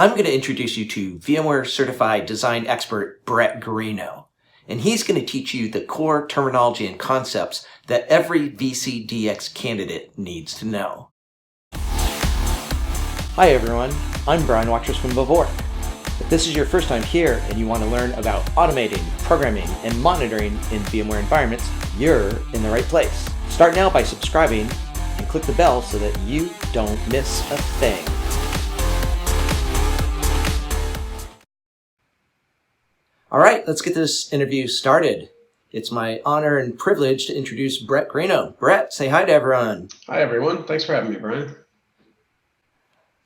I'm going to introduce you to VMware Certified Design Expert Brett Guarino, and he's going to teach you the core terminology and concepts that every VCDX candidate needs to know. Hi everyone, I'm Brian Watrous from VVork. If this is your first time here and you want to learn about automating, programming, and monitoring in VMware environments, you're in the right place. Start now by subscribing and click the bell so that you don't miss a thing. All right, let's get this interview started. It's my honor and privilege to introduce Brett Guarino. Brett, say hi to everyone. Hi everyone, thanks for having me, Brian.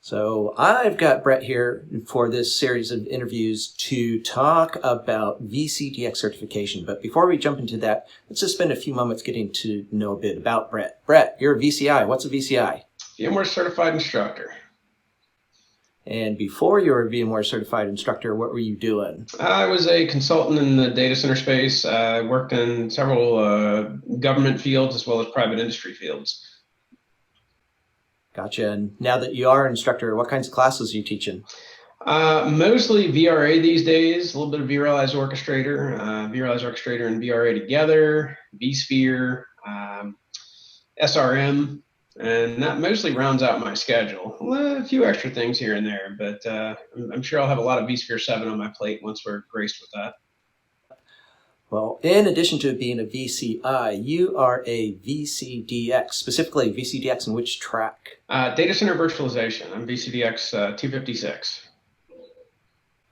So I've got Brett here for this series of interviews to talk about VCDX certification. But before we jump into that, let's just spend a few moments getting to know a bit about Brett. Brett, you're a VCI. What's a VCI? VMware Certified Instructor. And before you were a VMware Certified Instructor, what were you doing? I was a consultant in the data center space. I worked in several government fields as well as private industry fields. Gotcha. And now that you are an instructor, what kinds of classes are you teaching? Mostly VRA these days, a little bit of vRealize Orchestrator and VRA together, vSphere, SRM, and that mostly rounds out my schedule. A few extra things here and there, but I'm sure I'll have a lot of vSphere 7 on my plate once we're graced with that. Well, in addition to being a VCI, you are a VCDX, specifically VCDX in which track? Data center virtualization. I'm VCDX 256.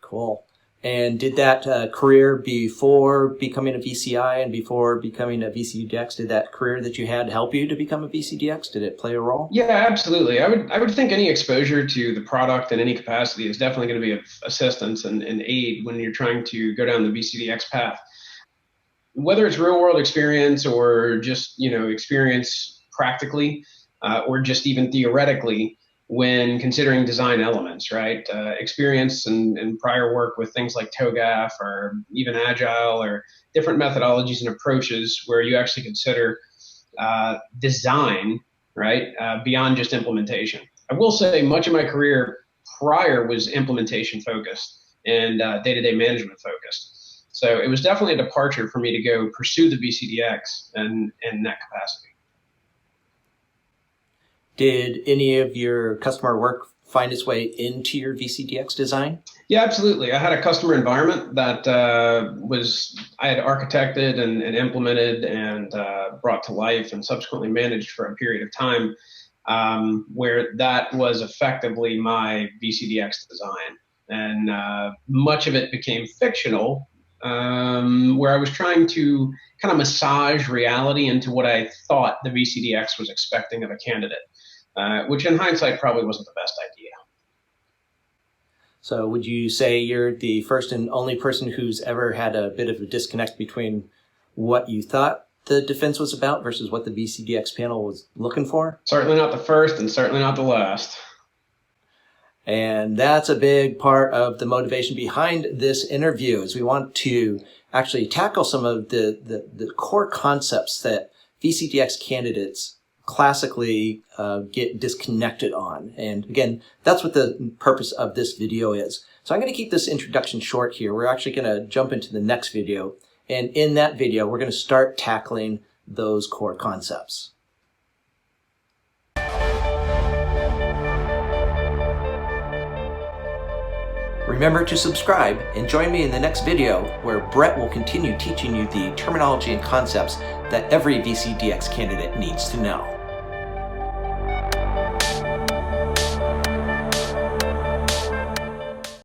Cool. And did that career before becoming a VCI and before becoming a VCDX, did that career that you had help you to become a VCDX? Did it play a role? Yeah, absolutely. I would think any exposure to the product in any capacity is definitely going to be of assistance and aid when you're trying to go down the VCDX path. Whether it's real world experience or just, experience practically or just even theoretically when considering design elements, right? Experience and prior work with things like TOGAF or even Agile or different methodologies and approaches where you actually consider design, right? Beyond just implementation. I will say much of my career prior was implementation focused and day-to-day management focused. So it was definitely a departure for me to go pursue the VCDX in that capacity. Did any of your customer work find its way into your VCDX design? Yeah, absolutely. I had a customer environment that I had architected and implemented and brought to life and subsequently managed for a period of time where that was effectively my VCDX design. And much of it became fictional, where I was trying to kind of massage reality into what I thought the VCDX was expecting of a candidate, which in hindsight probably wasn't the best idea. So would you say you're the first and only person who's ever had a bit of a disconnect between what you thought the defense was about versus what the VCDX panel was looking for? Certainly not the first and certainly not the last. And that's a big part of the motivation behind this interview, is we want to actually tackle some of the core concepts that VCDX candidates classically get disconnected on. And again, that's what the purpose of this video is. So I'm going to keep this introduction short here. We're actually going to jump into the next video. And in that video, we're going to start tackling those core concepts. Remember to subscribe and join me in the next video where Brett will continue teaching you the terminology and concepts that every VCDX candidate needs to know.